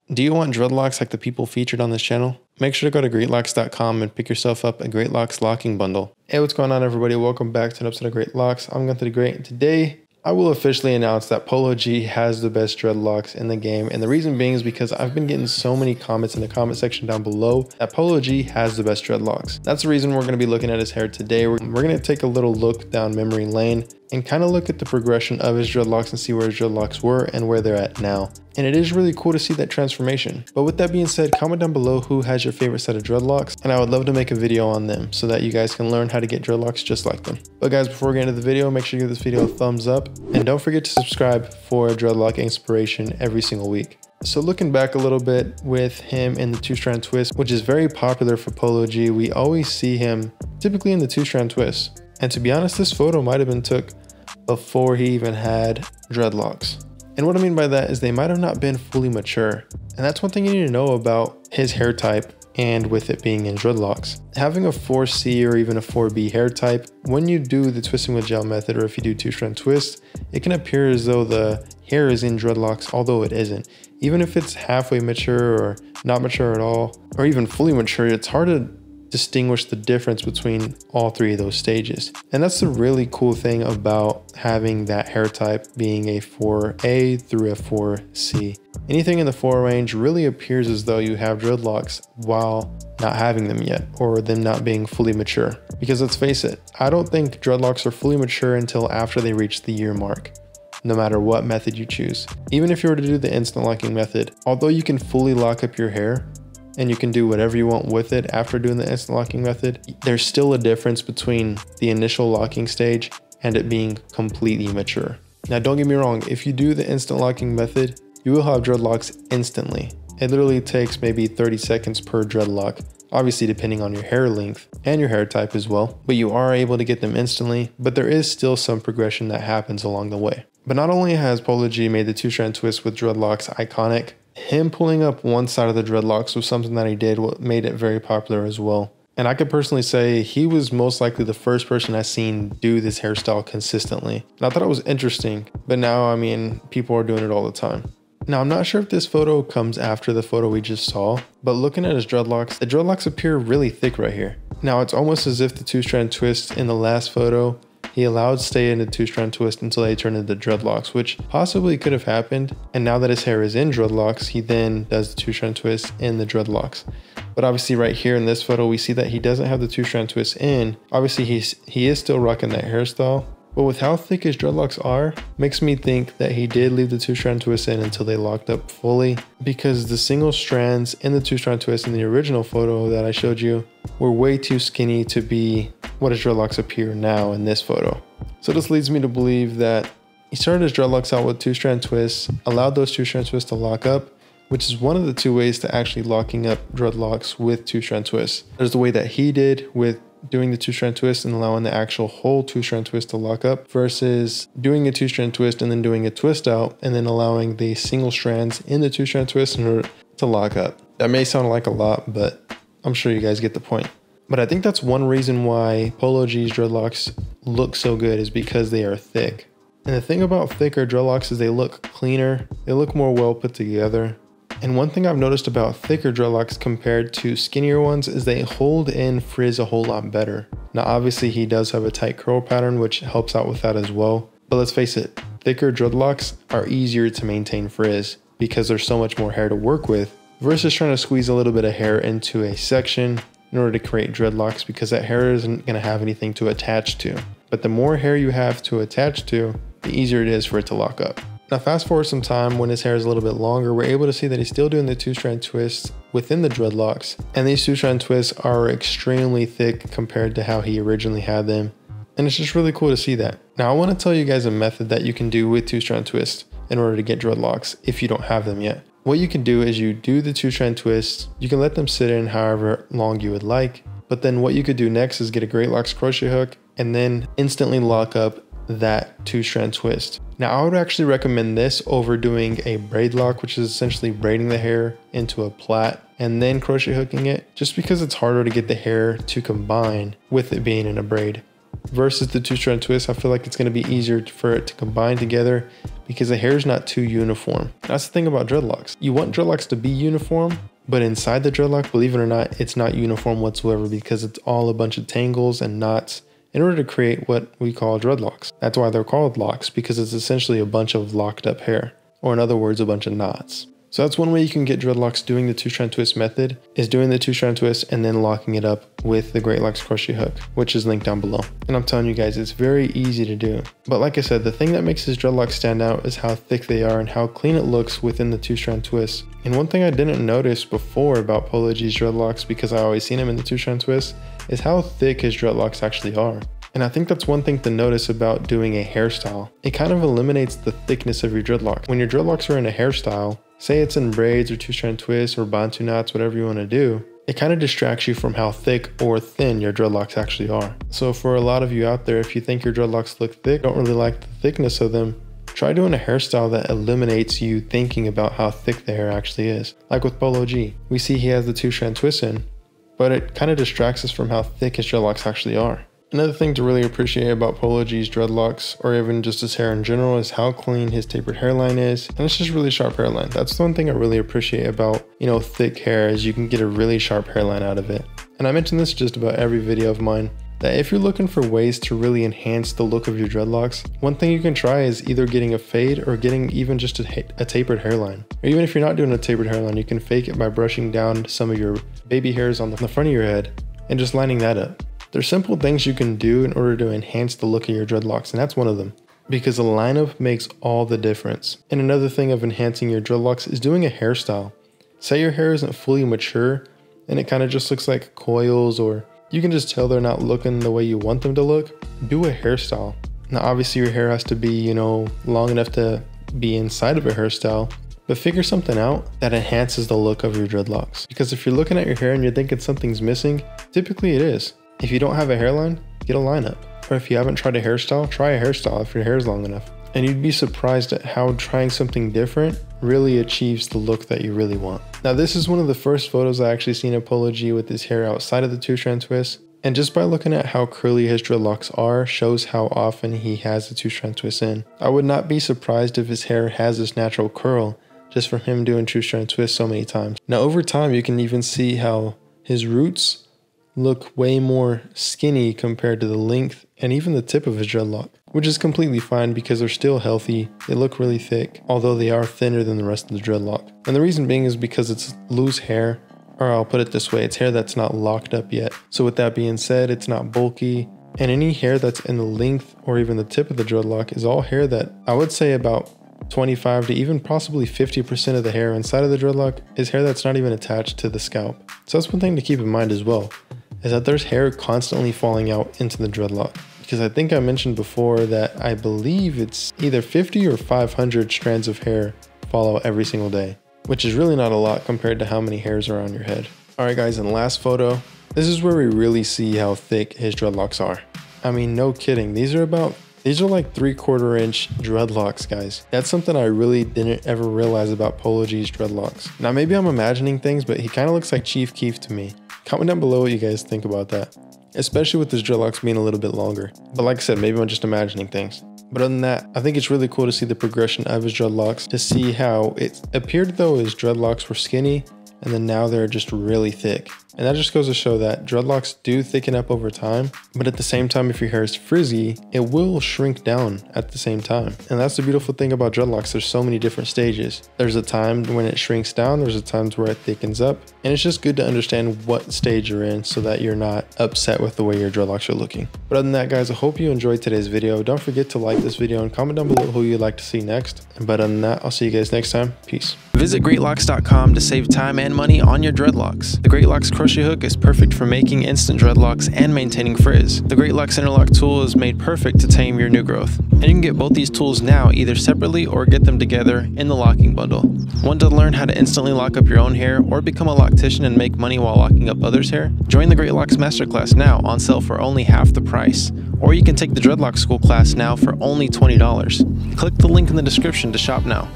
Do you want dreadlocks like the people featured on this channel? Make sure to go to Greatlocs.com and pick yourself up a Greatlocs locking bundle. Hey, what's going on everybody? Welcome back to an episode of Greatlocs. I'm Gunther the Great, and today I will officially announce that Polo G has the best dreadlocks in the game, and the reason being is because I've been getting so many comments in the comment section down below that Polo G has the best dreadlocks. That's the reason we're going to be looking at his hair today. We're going to take a little look down memory lane and kind of look at the progression of his dreadlocks and see where his dreadlocks were and where they're at now. And it is really cool to see that transformation. But with that being said, comment down below who has your favorite set of dreadlocks, and I would love to make a video on them so that you guys can learn how to get dreadlocks just like them. But guys, before we get into the video, make sure you give this video a thumbs up and don't forget to subscribe for dreadlock inspiration every single week. So looking back a little bit with him in the two-strand twist, which is very popular for Polo G, we always see him typically in the two-strand twist. And to be honest, this photo might have been took before he even had dreadlocks. And what I mean by that is they might have not been fully mature. And that's one thing you need to know about his hair type and with it being in dreadlocks. Having a 4C or even a 4B hair type, when you do the twisting with gel method or if you do two-strand twist, it can appear as though the hair is in dreadlocks, although it isn't. Even if it's halfway mature or not mature at all, or even fully mature, it's hard to distinguish the difference between all three of those stages. And that's the really cool thing about having that hair type being a 4A through a 4C. Anything in the 4 range really appears as though you have dreadlocks while not having them yet, or them not being fully mature. Because let's face it, I don't think dreadlocks are fully mature until after they reach the year mark, no matter what method you choose. Even if you were to do the instant locking method, although you can fully lock up your hair, and you can do whatever you want with it after doing the instant locking method, there's still a difference between the initial locking stage and it being completely mature. Now don't get me wrong, if you do the instant locking method, you will have dreadlocks instantly. It literally takes maybe 30 seconds per dreadlock, obviously depending on your hair length and your hair type as well, but you are able to get them instantly, but there is still some progression that happens along the way. But not only has Polo G made the two-strand twist with dreadlocks iconic, him pulling up one side of the dreadlocks was something that he did what made it very popular as well. And I could personally say he was most likely the first person I've seen do this hairstyle consistently. And I thought it was interesting, but now, I mean, people are doing it all the time. Now, I'm not sure if this photo comes after the photo we just saw, but looking at his dreadlocks, the dreadlocks appear really thick right here. Now, it's almost as if the two-strand twist in the last photo, he allowed stay in the two-strand twist until they turned into dreadlocks, which possibly could have happened. And now that his hair is in dreadlocks, he then does the two-strand twist in the dreadlocks. But obviously right here in this photo, we see that he doesn't have the two-strand twist in. Obviously he is still rocking that hairstyle, but with how thick his dreadlocks are, makes me think that he did leave the two-strand twist in until they locked up fully, because the single strands in the two-strand twist in the original photo that I showed you were way too skinny to be what his dreadlocks appear now in this photo. So this leads me to believe that he started his dreadlocks out with two-strand twists, allowed those two-strand twists to lock up, which is one of the two ways to actually locking up dreadlocks with two-strand twists. There's the way that he did with doing the two-strand twist and allowing the actual whole two-strand twist to lock up, versus doing a two-strand twist and then doing a twist out and then allowing the single strands in the two-strand twist in order to lock up. That may sound like a lot, but I'm sure you guys get the point. But I think that's one reason why Polo G's dreadlocks look so good, is because they are thick. And the thing about thicker dreadlocks is they look cleaner, they look more well put together. And one thing I've noticed about thicker dreadlocks compared to skinnier ones is they hold in frizz a whole lot better. Now obviously he does have a tight curl pattern, which helps out with that as well. But let's face it, thicker dreadlocks are easier to maintain frizz because there's so much more hair to work with, versus trying to squeeze a little bit of hair into a section in order to create dreadlocks, because that hair isn't going to have anything to attach to. But the more hair you have to attach to, the easier it is for it to lock up. Now fast forward some time when his hair is a little bit longer, we're able to see that he's still doing the two-strand twists within the dreadlocks. And these two-strand twists are extremely thick compared to how he originally had them. And it's just really cool to see that. Now I want to tell you guys a method that you can do with two-strand twists in order to get dreadlocks if you don't have them yet. What you can do is you do the two-strand twists, you can let them sit in however long you would like, but then what you could do next is get a Greatlocs crochet hook and then instantly lock up that two-strand twist. Now I would actually recommend this over doing a braid lock, which is essentially braiding the hair into a plait and then crochet hooking it, just because it's harder to get the hair to combine with it being in a braid. versus the two-strand twist, I feel like it's going to be easier for it to combine together because the hair is not too uniform. That's the thing about dreadlocks. You want dreadlocks to be uniform, but inside the dreadlock, believe it or not, it's not uniform whatsoever because it's all a bunch of tangles and knots in order to create what we call dreadlocks. That's why they're called locks, because it's essentially a bunch of locked up hair, or in other words, a bunch of knots. So that's one way you can get dreadlocks doing the two-strand twist method, is doing the two-strand twist and then locking it up with the Greatlocs crochet hook, which is linked down below. And I'm telling you guys, it's very easy to do. But like I said, the thing that makes his dreadlocks stand out is how thick they are and how clean it looks within the two-strand twist. And one thing I didn't notice before about Polo G's dreadlocks, because I always seen him in the two-strand twist, is how thick his dreadlocks actually are. And I think that's one thing to notice about doing a hairstyle. It kind of eliminates the thickness of your dreadlocks. When your dreadlocks are in a hairstyle, say it's in braids or two-strand twists or bantu knots, whatever you want to do, it kind of distracts you from how thick or thin your dreadlocks actually are. So for a lot of you out there, if you think your dreadlocks look thick, don't really like the thickness of them, try doing a hairstyle that eliminates you thinking about how thick the hair actually is. Like with Polo G, we see he has the two-strand twist in, but it kind of distracts us from how thick his dreadlocks actually are. Another thing to really appreciate about Polo G's dreadlocks, or even just his hair in general, is how clean his tapered hairline is. And it's just really sharp hairline. That's the one thing I really appreciate about, thick hair, is you can get a really sharp hairline out of it. And I mention this just about every video of mine, that if you're looking for ways to really enhance the look of your dreadlocks, one thing you can try is either getting a fade or getting even just a tapered hairline. Or even if you're not doing a tapered hairline, you can fake it by brushing down some of your baby hairs on the front of your head and just lining that up. There's simple things you can do in order to enhance the look of your dreadlocks, and that's one of them, because the lineup makes all the difference. And another thing of enhancing your dreadlocks is doing a hairstyle. Say your hair isn't fully mature and it kind of just looks like coils, or you can just tell they're not looking the way you want them to look. Do a hairstyle. Now obviously your hair has to be, long enough to be inside of a hairstyle, but figure something out that enhances the look of your dreadlocks. Because if you're looking at your hair and you're thinking something's missing, typically it is. If you don't have a hairline, get a lineup. Or if you haven't tried a hairstyle, try a hairstyle if your hair is long enough. And you'd be surprised at how trying something different really achieves the look that you really want. Now this is one of the first photos I actually seen of Polo G with his hair outside of the two-strand twist. And just by looking at how curly his dreadlocks are, shows how often he has the two-strand twist in. I would not be surprised if his hair has this natural curl just from him doing two-strand twists so many times. Now over time you can even see how his roots look way more skinny compared to the length and even the tip of his dreadlock, which is completely fine because they're still healthy. They look really thick, although they are thinner than the rest of the dreadlock. And the reason being is because it's loose hair, or I'll put it this way, it's hair that's not locked up yet. So with that being said, it's not bulky, and any hair that's in the length or even the tip of the dreadlock is all hair that I would say about 25 to even possibly 50% of the hair inside of the dreadlock is hair that's not even attached to the scalp. So that's one thing to keep in mind as well, is that there's hair constantly falling out into the dreadlock. Because I think I mentioned before that I believe it's either 50 or 500 strands of hair fall out every single day, which is really not a lot compared to how many hairs are on your head. Alright guys, in the last photo, this is where we really see how thick his dreadlocks are. I mean, no kidding, these are like 3/4 inch dreadlocks, guys. That's something I really didn't ever realize about Polo G's dreadlocks. Now maybe I'm imagining things, but he kind of looks like Chief Keef to me. Comment down below what you guys think about that, especially with his dreadlocks being a little bit longer. But like I said, maybe I'm just imagining things. But other than that, I think it's really cool to see the progression of his dreadlocks, to see how it appeared though his dreadlocks were skinny and then now they're just really thick. And that just goes to show that dreadlocks do thicken up over time, but at the same time, if your hair is frizzy, it will shrink down at the same time. And that's the beautiful thing about dreadlocks. There's so many different stages. There's a time when it shrinks down, there's a times where it thickens up, and it's just good to understand what stage you're in so that you're not upset with the way your dreadlocks are looking. But other than that, guys, I hope you enjoyed today's video. Don't forget to like this video and comment down below who you'd like to see next. But other than that, I'll see you guys next time. Peace. Visit Greatlocs.com to save time and money on your dreadlocks. The Greatlocs crochet hook is perfect for making instant dreadlocks and maintaining frizz. The Greatlocs interlock tool is made perfect to tame your new growth. And you can get both these tools now either separately or get them together in the locking bundle. Want to learn how to instantly lock up your own hair or become a loctician and make money while locking up others' hair? Join the Greatlocs Masterclass now on sale for only half the price. Or you can take the Dreadlock School class now for only $20. Click the link in the description to shop now.